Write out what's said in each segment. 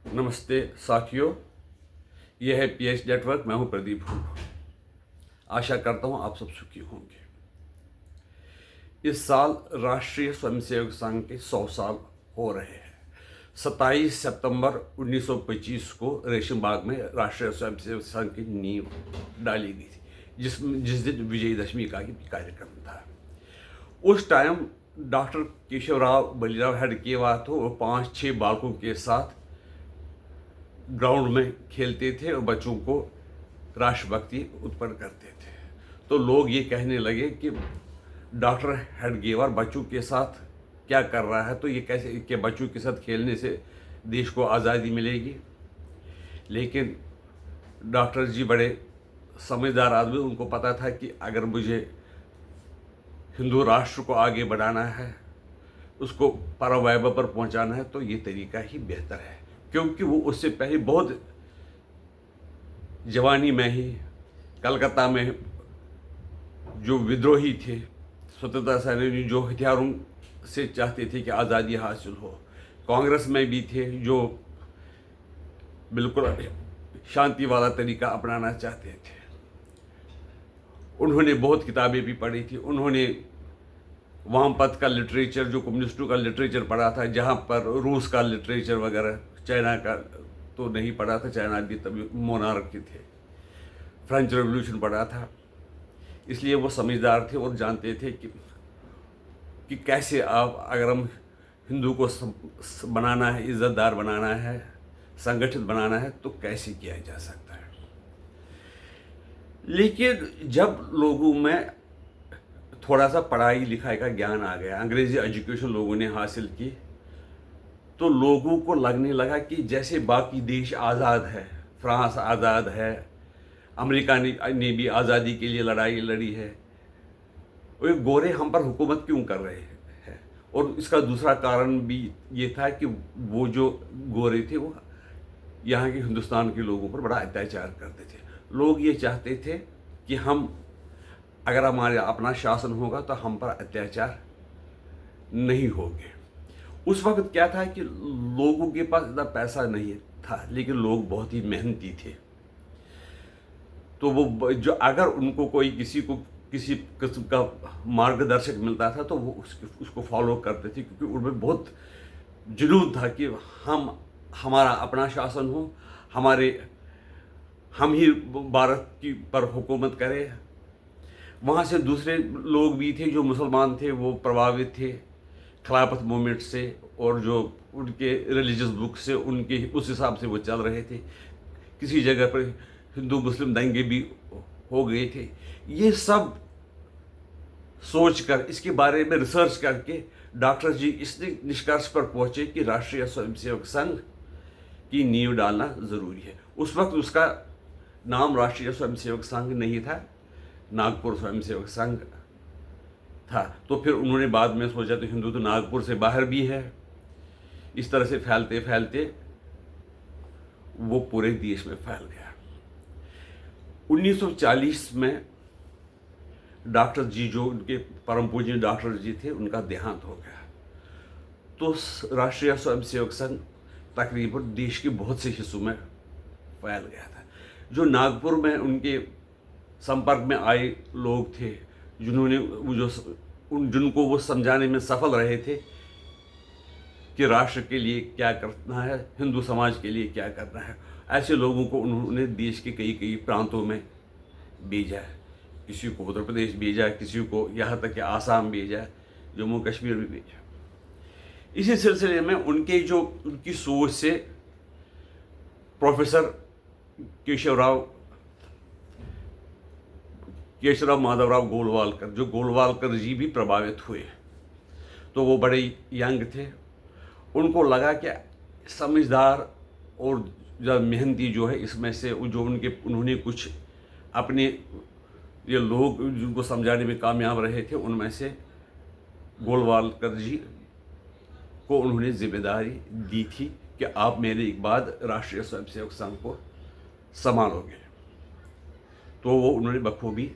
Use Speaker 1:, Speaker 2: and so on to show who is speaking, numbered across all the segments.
Speaker 1: नमस्ते साथियों, यह है पीएच नेटवर्क। मैं हूं प्रदीप हूँ। आशा करता हूं आप सब सुखी होंगे। इस साल राष्ट्रीय स्वयंसेवक संघ के 100 साल हो रहे हैं। 27 सितंबर 1925 को रेशम बाग में राष्ट्रीय स्वयंसेवक संघ की नींव डाली गई थी, जिस दिन विजयदशमी का कार्यक्रम था। उस टाइम डॉक्टर केशवराव बलिराव हेडगेवार तो वो 5-6 बालकों के साथ ग्राउंड में खेलते थे और बच्चों को राष्ट्रभक्ति उत्पन्न करते थे। तो लोग ये कहने लगे कि डॉक्टर हेडगेवार बच्चों के साथ क्या कर रहा है, तो ये कैसे कि बच्चों के साथ खेलने से देश को आज़ादी मिलेगी। लेकिन डॉक्टर जी बड़े समझदार आदमी, उनको पता था कि अगर मुझे हिंदू राष्ट्र को आगे बढ़ाना है, उसको परवैभव पर पहुंचाना है, तो ये तरीका ही बेहतर है। क्योंकि वो उससे पहले बहुत जवानी में ही कलकत्ता में जो विद्रोही थे, स्वतंत्रता सेनानी, जो हथियारों से चाहते थे कि आज़ादी हासिल हो, कांग्रेस में भी थे जो बिल्कुल शांति वाला तरीका अपनाना चाहते थे। उन्होंने बहुत किताबें भी पढ़ी थी। उन्होंने वामपंथ का लिटरेचर, जो कम्युनिस्टों का लिटरेचर पढ़ा था, जहाँ पर रूस का लिटरेचर वगैरह, चाइना का तो नहीं पढ़ा था, चाइना भी तभी मोनार्की थे। फ्रेंच रेवोल्यूशन पढ़ा था। इसलिए वो समझदार थे और जानते थे कि कैसे आप, अगर हम हिंदू को बनाना है, इज्जतदार बनाना है, संगठित बनाना है, तो कैसे किया जा सकता है। लेकिन जब लोगों में थोड़ा सा पढ़ाई लिखाई का ज्ञान आ गया, अंग्रेजी एजुकेशन लोगों ने हासिल की, तो लोगों को लगने लगा कि जैसे बाकी देश आज़ाद है, फ्रांस आज़ाद है, अमेरिका ने भी आज़ादी के लिए लड़ाई लड़ी है, वो गोरे हम पर हुकूमत क्यों कर रहे हैं। और इसका दूसरा कारण भी ये था कि वो जो गोरे थे वो यहाँ के हिंदुस्तान के लोगों पर बड़ा अत्याचार करते थे। लोग ये चाहते थे कि हम, अगर हमारे अपना शासन होगा तो हम पर अत्याचार नहीं होंगे। उस वक्त क्या था कि लोगों के पास इतना पैसा नहीं था, लेकिन लोग बहुत ही मेहनती थे। तो वो जो, अगर उनको कोई किसी किस्म का मार्गदर्शक मिलता था, तो वो उसको फॉलो करते थे, क्योंकि उनमें बहुत जुनून था कि हमारा अपना शासन हो, हम ही भारत की पर हुकूमत करें। वहाँ से दूसरे लोग भी थे जो मुसलमान थे, वो प्रभावित थे खिलाफत मूवमेंट से, और जो उनके रिलीजियस बुक से, उनके उस हिसाब से वो चल रहे थे। किसी जगह पर हिंदू मुस्लिम दंगे भी हो गए थे। ये सब सोचकर, इसके बारे में रिसर्च करके डॉक्टर जी इस निष्कर्ष पर पहुंचे कि राष्ट्रीय स्वयंसेवक संघ की नींव डालना ज़रूरी है। उस वक्त उसका नाम राष्ट्रीय स्वयंसेवक संघ नहीं था, नागपुर स्वयंसेवक संघ था। तो फिर उन्होंने बाद में सोचा तो हिंदू तो नागपुर से बाहर भी है। इस तरह से फैलते फैलते वो पूरे देश में फैल गया। 1940 में डॉक्टर जी, जो उनके परम पूज्य डॉक्टर जी थे, उनका देहांत हो गया। तो राष्ट्रीय स्वयंसेवक संघ तकरीबन देश के बहुत से हिस्सों में फैल गया था। जो नागपुर में उनके संपर्क में आए लोग थे, जिनको वो समझाने में सफल रहे थे कि राष्ट्र के लिए क्या करना है, हिंदू समाज के लिए क्या करना है, ऐसे लोगों को उन्होंने देश के कई कई प्रांतों में भेजा। किसी को उत्तर प्रदेश भेजा, किसी को यहाँ तक कि आसाम भेजा, जम्मू कश्मीर भी भेजा। इसी सिलसिले में उनकी सोच से प्रोफेसर केशवराव माधवराव गोलवालकर, जो गोलवालकर जी भी प्रभावित हुए। तो वो बड़े यंग थे। उनको लगा कि समझदार और जो मेहनती जो है, इसमें से जो उन्होंने कुछ अपने ये लोग जिनको समझाने में कामयाब रहे थे, उनमें से गोलवालकर जी को उन्होंने जिम्मेदारी दी थी कि आप मेरे एक बाद राष्ट्रीय स्वयंसेवक संघ को संभालोगे। तो वो उन्होंने बखूबी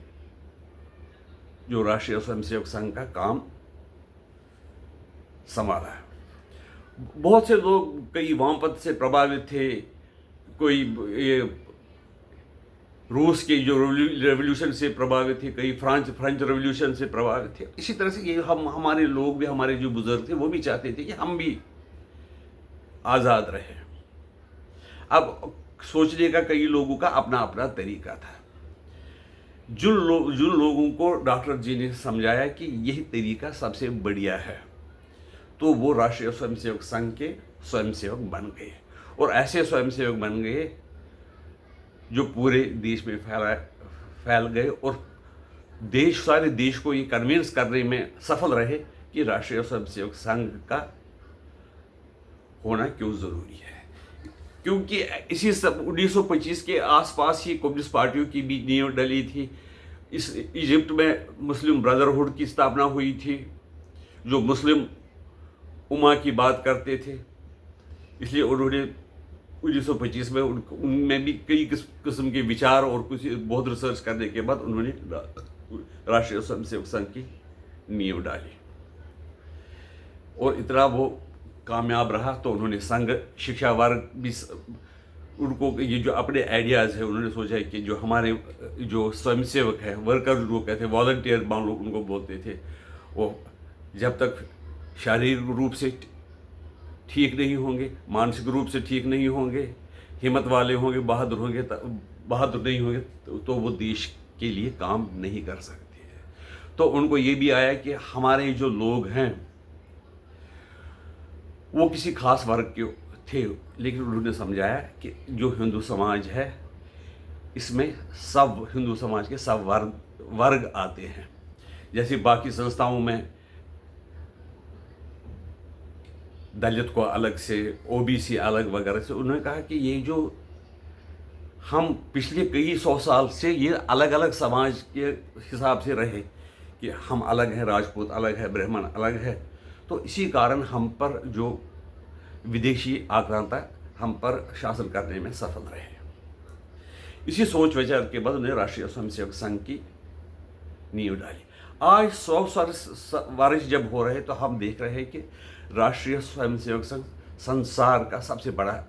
Speaker 1: जो राष्ट्रीय स्वयंसेवक संघ का काम संभाला है। बहुत से लोग कई वामपंथ से प्रभावित थे, कोई ये रूस के जो रेवोल्यूशन से प्रभावित थे, कई फ्रेंच रेवोल्यूशन से प्रभावित थे। इसी तरह से ये हमारे लोग भी, हमारे जो बुजुर्ग थे वो भी चाहते थे कि हम भी आज़ाद रहे। अब सोचने का कई लोगों का अपना अपना तरीका था। जिन लोगों को डॉक्टर जी ने समझाया कि यही तरीका सबसे बढ़िया है, तो वो राष्ट्रीय स्वयंसेवक संघ के स्वयंसेवक बन गए, और ऐसे स्वयंसेवक बन गए जो पूरे देश में फैल गए, और सारे देश को ये कन्विंस करने में सफल रहे कि राष्ट्रीय स्वयंसेवक संघ का होना क्यों ज़रूरी है। क्योंकि इसी सब 1925 के आसपास ही कम्युनिस्ट पार्टियों की भी नींव डली थी। इस इजिप्ट में मुस्लिम ब्रदरहुड की स्थापना हुई थी, जो मुस्लिम उम्मा की बात करते थे। इसलिए उन्होंने 1925 में उनमें भी कई किस्म के विचार और कुछ बहुत रिसर्च करने के बाद उन्होंने राष्ट्रीय स्वयंसेवक संघ की नींव डाली, और इतना वो कामयाब रहा। तो उन्होंने संघ शिक्षा वर्ग भी, उनको ये जो अपने आइडियाज़ है, उन्होंने सोचा है कि जो हमारे जो स्वयंसेवक है, वर्कर जो कहते हैं, वॉलंटियर मान लो उनको बोलते थे, वो जब तक शारीरिक रूप से ठीक नहीं होंगे, मानसिक रूप से ठीक नहीं होंगे, हिम्मत वाले होंगे, बहादुर नहीं होंगे, तो वो देश के लिए काम नहीं कर सकते हैं। तो उनको ये भी आया कि हमारे जो लोग हैं वो किसी खास वर्ग के थे, लेकिन उन्होंने समझाया कि जो हिंदू समाज है, इसमें सब हिंदू समाज के सब वर्ग आते हैं। जैसे बाकी संस्थाओं में दलित को अलग से, ओबीसी अलग वगैरह से, उन्होंने कहा कि ये जो हम पिछले कई 100 साल से ये अलग अलग समाज के हिसाब से रहे कि हम अलग हैं, राजपूत अलग है, ब्राह्मण अलग है, तो इसी कारण हम पर जो विदेशी आक्रांता हम पर शासन करने में सफल रहे। इसी सोच विचार के बाद उन्हें राष्ट्रीय स्वयंसेवक संघ की नींव डाली। आज 100 वर्ष जब हो रहे, तो हम देख रहे हैं कि राष्ट्रीय स्वयंसेवक संघ संसार का सबसे बड़ा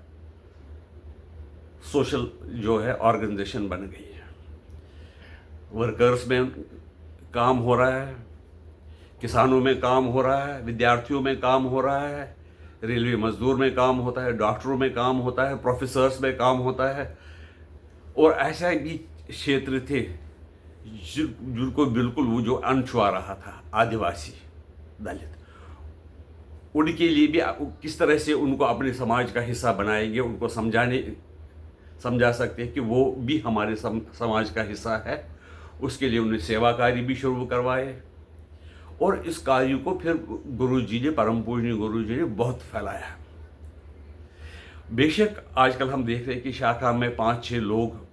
Speaker 1: सोशल जो है ऑर्गेनाइजेशन बन गई है। वर्कर्स में काम हो रहा है, किसानों में काम हो रहा है, विद्यार्थियों में काम हो रहा है, रेलवे मजदूर में काम होता है, डॉक्टरों में काम होता है, प्रोफेसर्स में काम होता है। और ऐसा भी क्षेत्र थे जिनको बिल्कुल वो जो अनछुआ रहा था, आदिवासी, दलित, उनके लिए भी किस तरह से उनको अपने समाज का हिस्सा बनाएंगे, उनको समझा सकते हैं कि वो भी हमारे समाज का हिस्सा है। उसके लिए उन्हें सेवा कार्य भी शुरू करवाए, और इस कार्य को फिर गुरुजी ने, परम पूजनीय गुरुजी ने बहुत फैलाया। बेशक आजकल हम देख रहे हैं कि शाखा में 5-6 लोग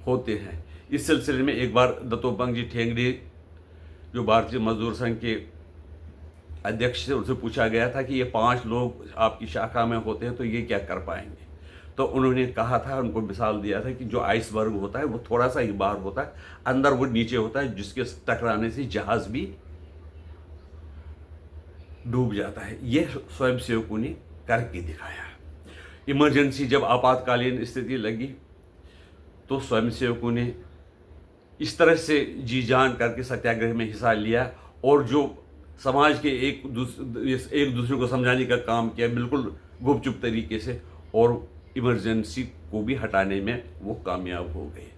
Speaker 1: होते हैं। इस सिलसिले में एक बार दत्तोपंत जी ठेंगड़ी, जो भारतीय मजदूर संघ के अध्यक्ष थे, उनसे पूछा गया था कि ये 5 लोग आपकी शाखा में होते हैं तो ये क्या कर पाएंगे। तो उन्होंने कहा था, उनको मिसाल दिया था कि जो आइसबर्ग होता है वो थोड़ा सा ही बाहर होता है, अंदर वो नीचे होता है, जिसके टकराने से जहाज भी डूब जाता है। ये स्वयंसेवकों ने करके दिखाया। इमरजेंसी जब आपातकालीन स्थिति लगी, तो स्वयंसेवकों ने इस तरह से जी जान करके सत्याग्रह में हिस्सा लिया, और जो समाज के एक दूसरे को समझाने का काम किया, बिल्कुल गुपचुप तरीके से, और इमरजेंसी को भी हटाने में वो कामयाब हो गए।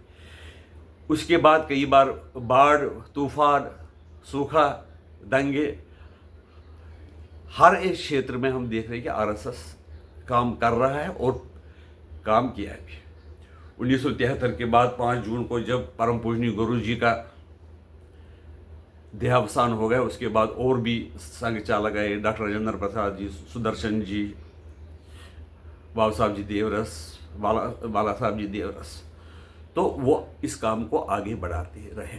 Speaker 1: उसके बाद कई बार बाढ़, तूफान, सूखा, दंगे, हर एक क्षेत्र में हम देख रहे हैं कि आरएसएस काम कर रहा है, और काम किया है भी। 1973 के बाद 5 जून को जब परम पूजनीय गुरु जी का देहावसान हो गया, उसके बाद और भी संघ चालक आए, डॉक्टर राजेंद्र प्रसाद जी, सुदर्शन जी, बाबा साहब जी देवरस, बाला साहब जी देवरस, तो वो इस काम को आगे बढ़ाते रहे।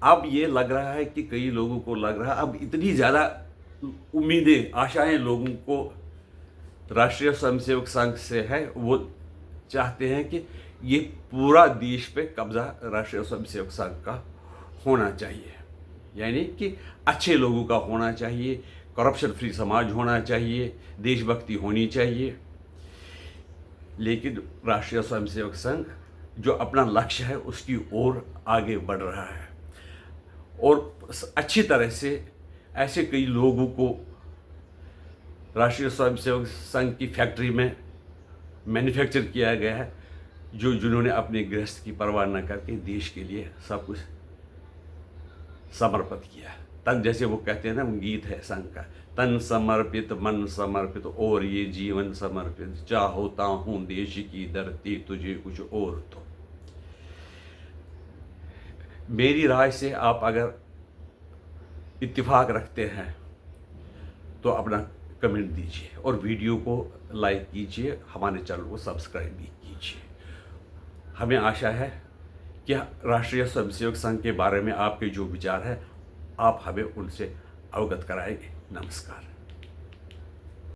Speaker 1: अब ये लग रहा है कि कई लोगों को लग रहा है, अब इतनी ज़्यादा उम्मीदें, आशाएं लोगों को राष्ट्रीय स्वयंसेवक संघ से है, वो चाहते हैं कि ये पूरा देश पे कब्जा राष्ट्रीय स्वयंसेवक संघ का होना चाहिए, यानी कि अच्छे लोगों का होना चाहिए, करप्शन फ्री समाज होना चाहिए, देशभक्ति होनी चाहिए। लेकिन राष्ट्रीय स्वयंसेवक संघ जो अपना लक्ष्य है उसकी ओर आगे बढ़ रहा है और अच्छी तरह से ऐसे कई लोगों को राष्ट्रीय स्वयंसेवक संघ की फैक्ट्री में मैन्युफैक्चर किया गया है, जिन्होंने अपने गृहस्थ की परवाह न करके देश के लिए सब कुछ समर्पित किया। तन, जैसे वो कहते हैं ना, वो गीत है संघ का, तन समर्पित मन समर्पित और ये जीवन समर्पित, चाहता हूँ देश की धरती तुझे कुछ और। तो मेरी राय से आप अगर इत्तेफाक रखते हैं तो अपना कमेंट दीजिए और वीडियो को लाइक कीजिए, हमारे चैनल को सब्सक्राइब भी कीजिए। हमें आशा है कि राष्ट्रीय स्वयंसेवक संघ के बारे में आपके जो विचार है आप हमें उनसे अवगत कराएंगे। नमस्कार।